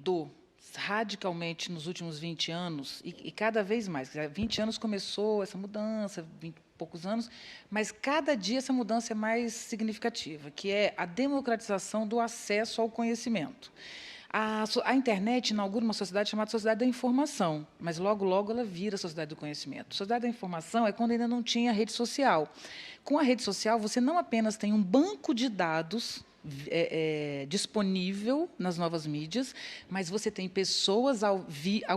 mudou radicalmente nos últimos 20 anos, e cada vez mais. 20 anos começou essa mudança, 20 e poucos anos, mas cada dia essa mudança é mais significativa, que é a democratização do acesso ao conhecimento. A internet inaugura uma sociedade chamada Sociedade da Informação, mas logo, logo ela vira a Sociedade do Conhecimento. A Sociedade da Informação é quando ainda não tinha rede social. Com a rede social, você não apenas tem um banco de dados disponível nas novas mídias, mas você tem pessoas ao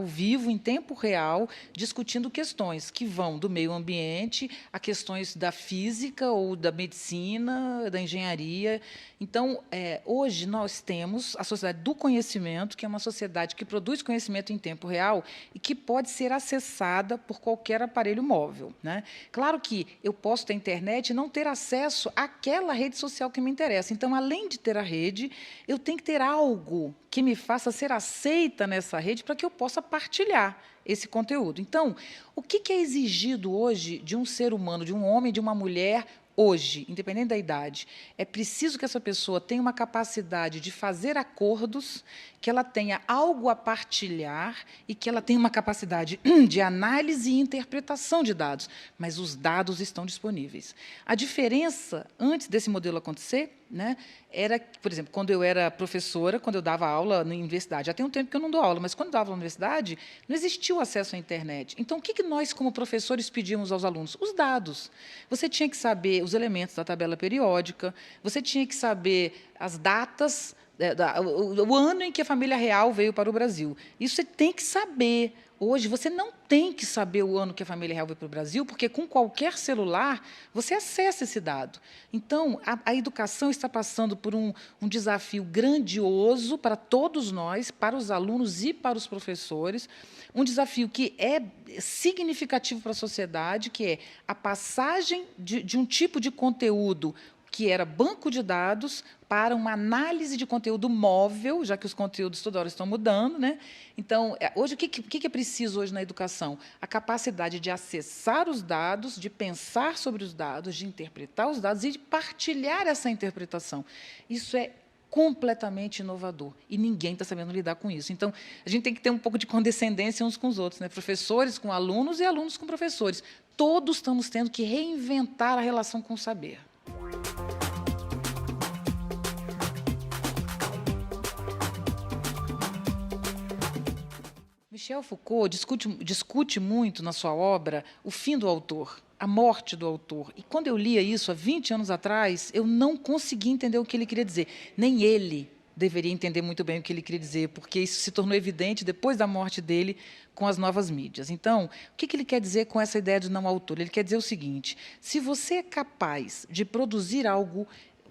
vivo, em tempo real, discutindo questões que vão do meio ambiente a questões da física ou da medicina, da engenharia. Então, hoje, nós temos a sociedade do conhecimento, que é uma sociedade que produz conhecimento em tempo real e que pode ser acessada por qualquer aparelho móvel, né? Claro que eu posso ter internet e não ter acesso àquela rede social que me interessa. Então, além de ter a rede, eu tenho que ter algo que me faça ser aceita nessa rede para que eu possa partilhar esse conteúdo. Então, o que é exigido hoje de um ser humano, de um homem, de uma mulher, hoje, independente da idade? É preciso que essa pessoa tenha uma capacidade de fazer acordos, que ela tenha algo a partilhar e que ela tenha uma capacidade de análise e interpretação de dados, mas os dados estão disponíveis. A diferença, antes desse modelo acontecer, né, era, por exemplo, quando eu era professora, quando eu dava aula na universidade, já tem um tempo que eu não dou aula, mas quando eu dava aula na universidade, não existia o acesso à internet. Então, o que nós, como professores, pedíamos aos alunos? Os dados. Você tinha que saber os elementos da tabela periódica, você tinha que saber as datas, o ano em que a família real veio para o Brasil. Isso você tem que saber. Hoje, você não tem que saber o ano que a família real veio para o Brasil, porque, com qualquer celular, você acessa esse dado. Então, a educação está passando por um desafio grandioso para todos nós, para os alunos e para os professores, um desafio que é significativo para a sociedade, que é a passagem de um tipo de conteúdo que era banco de dados para uma análise de conteúdo móvel, já que os conteúdos toda hora estão mudando, né? Então, hoje, o que é preciso hoje na educação? A capacidade de acessar os dados, de pensar sobre os dados, de interpretar os dados e de partilhar essa interpretação. Isso é completamente inovador, e ninguém está sabendo lidar com isso. Então, a gente tem que ter um pouco de condescendência uns com os outros, né? Professores com alunos e alunos com professores. Todos estamos tendo que reinventar a relação com o saber. Michel Foucault discute muito na sua obra o fim do autor, a morte do autor. E, quando eu lia isso há 20 anos atrás, eu não conseguia entender o que ele queria dizer. Nem ele deveria entender muito bem o que ele queria dizer, porque isso se tornou evidente depois da morte dele com as novas mídias. Então, o que ele quer dizer com essa ideia de não autor? Ele quer dizer o seguinte: se você é capaz de produzir algo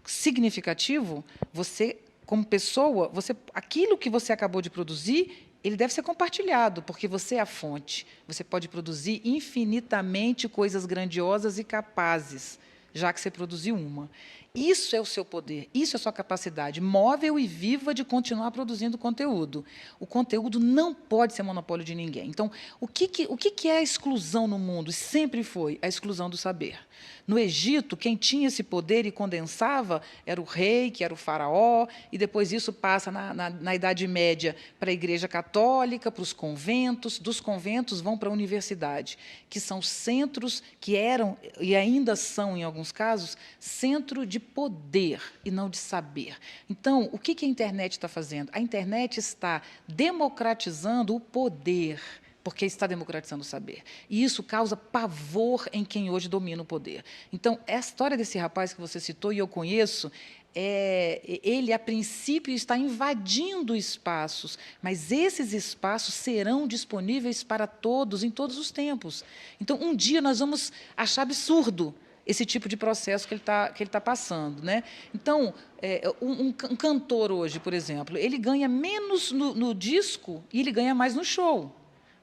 significativo, você, como pessoa, aquilo que você acabou de produzir, ele deve ser compartilhado, porque você é a fonte. Você pode produzir infinitamente coisas grandiosas e capazes, já que você produziu uma. Isso é o seu poder, isso é a sua capacidade móvel e viva de continuar produzindo conteúdo. O conteúdo não pode ser monopólio de ninguém. Então, o que é a exclusão no mundo? Sempre foi a exclusão do saber. No Egito, quem tinha esse poder e condensava era o rei, que era o faraó, e depois isso passa, na Idade Média, para a Igreja Católica, para os conventos, dos conventos vão para a universidade, que são centros que eram, e ainda são, em alguns casos, centro de poder e não de saber. Então, o que a internet está fazendo? A internet está democratizando o poder, porque está democratizando o saber. E isso causa pavor em quem hoje domina o poder. Então, a história desse rapaz que você citou, e eu conheço, ele, a princípio, está invadindo espaços, mas esses espaços serão disponíveis para todos, em todos os tempos. Então, um dia nós vamos achar absurdo esse tipo de processo que ele tá passando, né? Então, um cantor hoje, por exemplo, ele ganha menos no disco e ele ganha mais no show,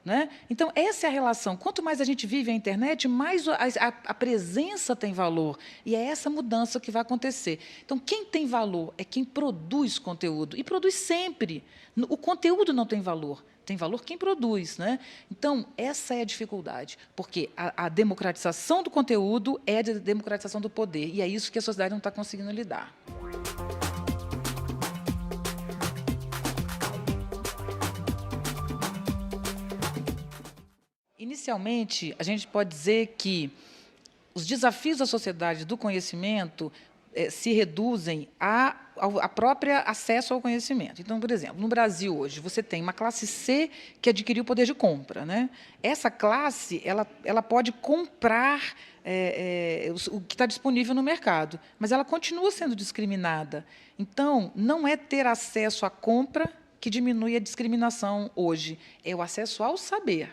né? Então, essa é a relação. Quanto mais a gente vive a internet, mais a presença tem valor. E é essa mudança que vai acontecer. Então, quem tem valor é quem produz conteúdo. E produz sempre. O conteúdo não tem valor. Tem valor quem produz, né? Então, essa é a dificuldade, porque a democratização do conteúdo é a democratização do poder, e é isso que a sociedade não está conseguindo lidar. inicialmente, a gente pode dizer que os desafios da sociedade do conhecimento se reduzem à própria acesso ao conhecimento. Então, por exemplo, no Brasil hoje, você tem uma classe C que adquiriu o poder de compra, né? Essa classe ela pode comprar o que está disponível no mercado, mas ela continua sendo discriminada. Então, não é ter acesso à compra que diminui a discriminação hoje, é o acesso ao saber.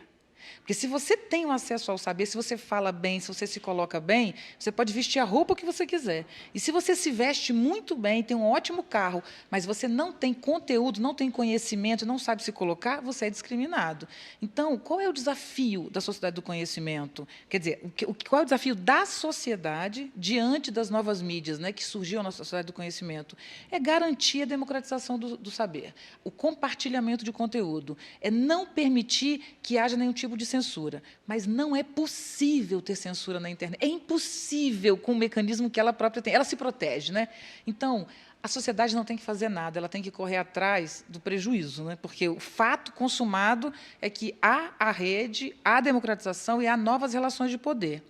Porque se você tem o acesso ao saber, se você fala bem, se você se coloca bem, você pode vestir a roupa que você quiser. E se você se veste muito bem, tem um ótimo carro, mas você não tem conteúdo, não tem conhecimento, não sabe se colocar, você é discriminado. Então, qual é o desafio da sociedade do conhecimento? Quer dizer, qual é o desafio da sociedade diante das novas mídias, né, que surgiu na sociedade do conhecimento? É garantir a democratização do saber, o compartilhamento de conteúdo, é não permitir que haja nenhum tipo de censura, mas não é possível ter censura na internet. É impossível com o mecanismo que ela própria tem. Ela se protege, né? Então, a sociedade não tem que fazer nada, ela tem que correr atrás do prejuízo, né? Porque o fato consumado é que há a rede, há a democratização e há novas relações de poder.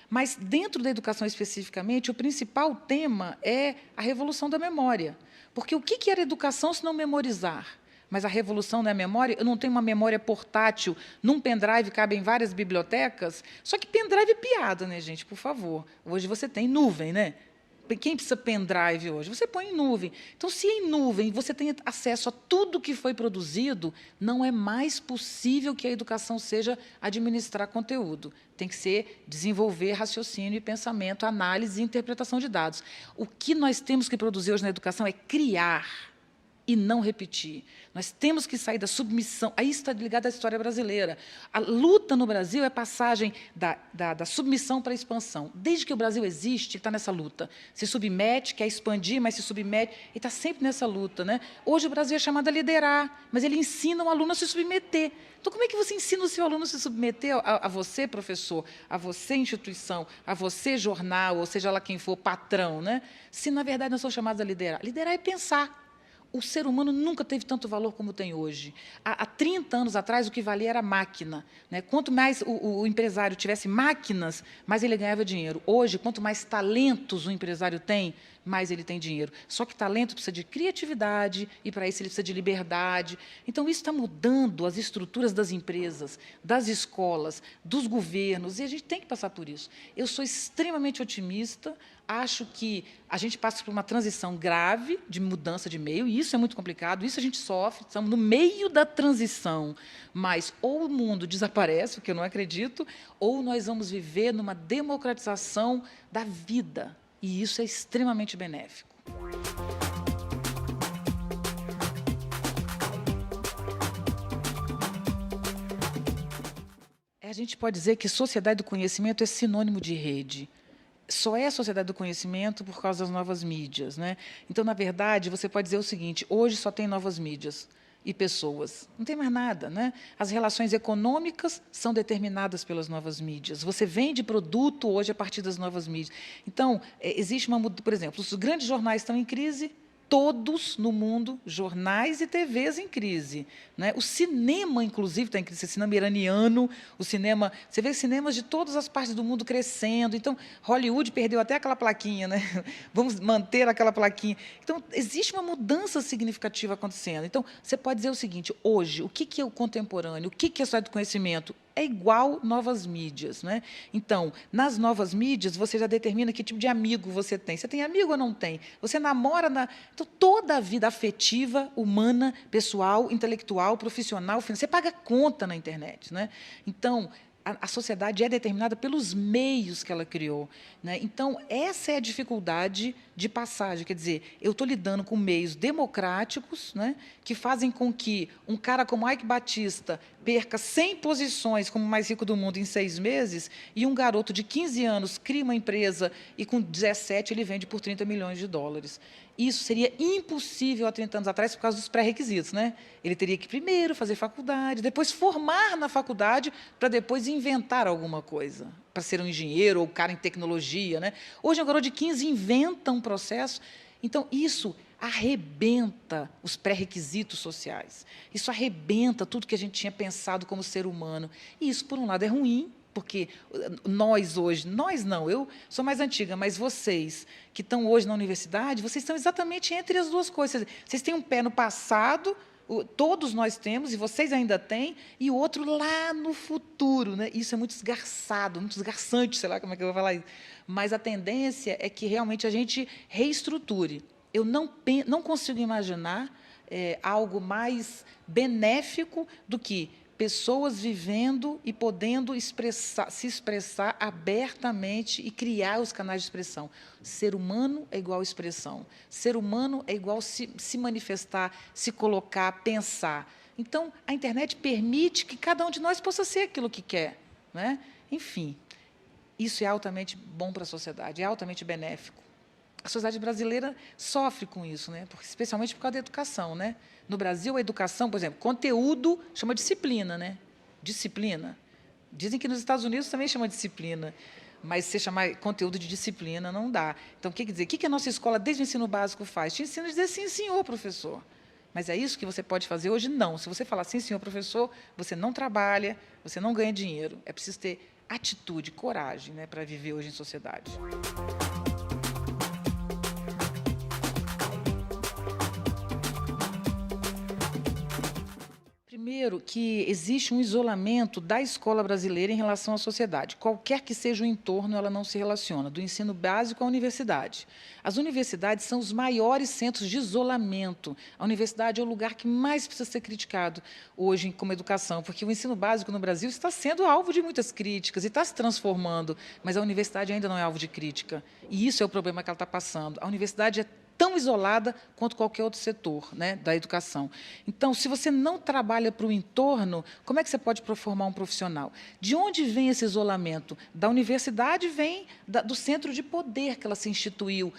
Mas, dentro da educação especificamente, o principal tema é a revolução da memória. Porque o que era educação se não memorizar? Mas a revolução da memória, eu não tenho uma memória portátil, num pendrive cabem várias bibliotecas, só que pendrive é piada, né, gente? Por favor. Hoje você tem nuvem, né? Quem precisa pendrive hoje? Você põe em nuvem. Então, se em nuvem você tem acesso a tudo que foi produzido, não é mais possível que a educação seja administrar conteúdo. Tem que ser desenvolver raciocínio e pensamento, análise e interpretação de dados. O que nós temos que produzir hoje na educação é criar e não repetir. Nós temos que sair da submissão. Aí está ligado à história brasileira. A luta no Brasil é a passagem da submissão para a expansão. Desde que o Brasil existe, está nessa luta. Se submete, quer expandir, mas se submete, e está sempre nessa luta, né? Hoje o Brasil é chamado a liderar, mas ele ensina o aluno a se submeter. Então, como é que você ensina o seu aluno a se submeter a você, professor, a você, instituição, a você, jornal, ou seja lá quem for, patrão, né? Se, na verdade, nós somos chamados a liderar. Liderar é pensar. O ser humano nunca teve tanto valor como tem hoje. Há 30 anos atrás, o que valia era a máquina, né? Quanto mais o empresário tivesse máquinas, mais ele ganhava dinheiro. Hoje, quanto mais talentos o empresário tem, mais ele tem dinheiro. Só que talento precisa de criatividade, e, para isso, ele precisa de liberdade. Então, isso está mudando as estruturas das empresas, das escolas, dos governos, e a gente tem que passar por isso. Eu sou extremamente otimista, acho que a gente passa por uma transição grave de mudança de meio, e isso é muito complicado, isso a gente sofre, estamos no meio da transição, mas ou o mundo desaparece, o que eu não acredito, ou nós vamos viver numa democratização da vida, e isso é extremamente benéfico. A gente pode dizer que sociedade do conhecimento é sinônimo de rede. Só é a sociedade do conhecimento por causa das novas mídias, né? Então, na verdade, você pode dizer o seguinte: hoje só tem novas mídias e pessoas, não tem mais nada, né? As relações econômicas são determinadas pelas novas mídias. Você vende produto hoje a partir das novas mídias. Então, existe uma mudança. Por exemplo, os grandes jornais estão em crise. Todos no mundo, jornais e TVs em crise, né? O cinema, inclusive, está em crise. O cinema iraniano, o cinema... Você vê cinemas de todas as partes do mundo crescendo. Então, Hollywood perdeu até aquela plaquinha, né? Vamos manter aquela plaquinha. Então, existe uma mudança significativa acontecendo. Então, você pode dizer o seguinte: hoje, o que é o contemporâneo? O que é a sociedade do conhecimento? É igual novas mídias, né? Então, nas novas mídias, você já determina que tipo de amigo você tem. Você tem amigo ou não tem? Você namora... Então, toda a vida afetiva, humana, pessoal, intelectual, profissional, financeira, você paga conta na internet, né? Então, a sociedade é determinada pelos meios que ela criou, né? Então, essa é a dificuldade de passagem. Quer dizer, eu estou lidando com meios democráticos, né, que fazem com que um cara como Ike Batista perca 100 posições como o mais rico do mundo em 6 meses, e um garoto de 15 anos cria uma empresa e, com 17, ele vende por 30 milhões de dólares. Isso seria impossível há 30 anos atrás por causa dos pré-requisitos, né? Ele teria que primeiro fazer faculdade, depois formar na faculdade, para depois inventar alguma coisa, para ser um engenheiro ou cara em tecnologia, né? Hoje, um garoto de 15 inventa um processo. Então, isso arrebenta os pré-requisitos sociais. Isso arrebenta tudo que a gente tinha pensado como ser humano. E isso, por um lado, é ruim, porque nós hoje, nós não, eu sou mais antiga, mas vocês que estão hoje na universidade, vocês estão exatamente entre as duas coisas. Vocês têm um pé no passado, todos nós temos, e vocês ainda têm, e o outro lá no futuro. Né? Isso é muito esgarçado, muito esgarçante, sei lá como é que eu vou falar isso. Mas a tendência é que realmente a gente reestruture. Eu não consigo imaginar algo mais benéfico do que pessoas vivendo e podendo se expressar abertamente e criar os canais de expressão. Ser humano é igual expressão. Ser humano é igual se manifestar, se colocar, pensar. Então, a internet permite que cada um de nós possa ser aquilo que quer. Né? Enfim, isso é altamente bom para a sociedade, é altamente benéfico. A sociedade brasileira sofre com isso, né? Porque, especialmente por causa da educação. Né? No Brasil, a educação, por exemplo, conteúdo chama disciplina. Né? Disciplina. Dizem que nos Estados Unidos também chama disciplina, mas se chamar conteúdo de disciplina não dá. Então, o que quer dizer? O que a nossa escola, desde o ensino básico, faz? Te ensina a dizer sim, senhor, professor. Mas é isso que você pode fazer hoje? Não. Se você falar sim, senhor, professor, você não trabalha, você não ganha dinheiro. É preciso ter atitude, coragem, né, para viver hoje em sociedade. Primeiro, que existe um isolamento da escola brasileira em relação à sociedade. Qualquer que seja o entorno, ela não se relaciona, do ensino básico à universidade. As universidades são os maiores centros de isolamento. A universidade é o lugar que mais precisa ser criticado hoje como educação, porque o ensino básico no Brasil está sendo alvo de muitas críticas e está se transformando, mas a universidade ainda não é alvo de crítica. E isso é o problema que ela está passando. A universidade é tão isolada quanto qualquer outro setor, né, da educação. Então, se você não trabalha para o entorno, como é que você pode formar um profissional? De onde vem esse isolamento? Da universidade vem do centro de poder que ela se instituiu,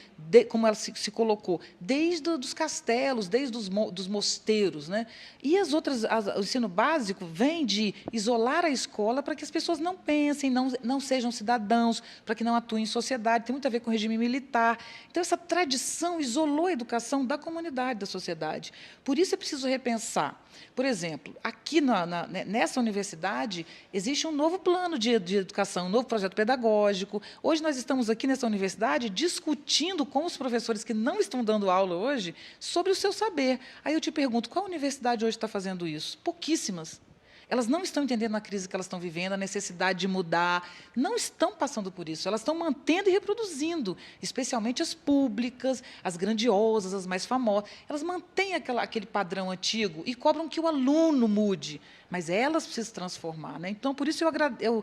como ela se colocou, desde os castelos, desde dos mosteiros. Né? E o ensino básico vem de isolar a escola para que as pessoas não pensem, não sejam cidadãos, para que não atuem em sociedade. Tem muito a ver com o regime militar. Então, essa tradição isolou a educação da comunidade, da sociedade. Por isso é preciso repensar. Por exemplo, aqui nessa universidade, existe um novo plano de educação, um novo projeto pedagógico. Hoje nós estamos aqui nessa universidade discutindo com os professores que não estão dando aula hoje sobre o seu saber. Aí eu te pergunto, qual universidade hoje está fazendo isso? Pouquíssimas. Elas não estão entendendo a crise que elas estão vivendo, a necessidade de mudar, não estão passando por isso, elas estão mantendo e reproduzindo, especialmente as públicas, as grandiosas, as mais famosas. Elas mantêm aquele padrão antigo e cobram que o aluno mude, mas elas precisam se transformar. Né? Então, por isso, eu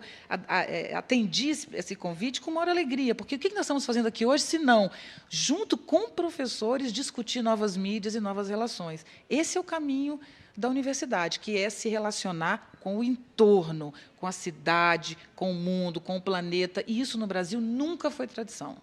atendi esse convite com maior alegria, porque o que nós estamos fazendo aqui hoje, se não, junto com professores, discutir novas mídias e novas relações. Esse é o caminho da universidade, que é se relacionar com o entorno, com a cidade, com o mundo, com o planeta, e isso no Brasil nunca foi tradição.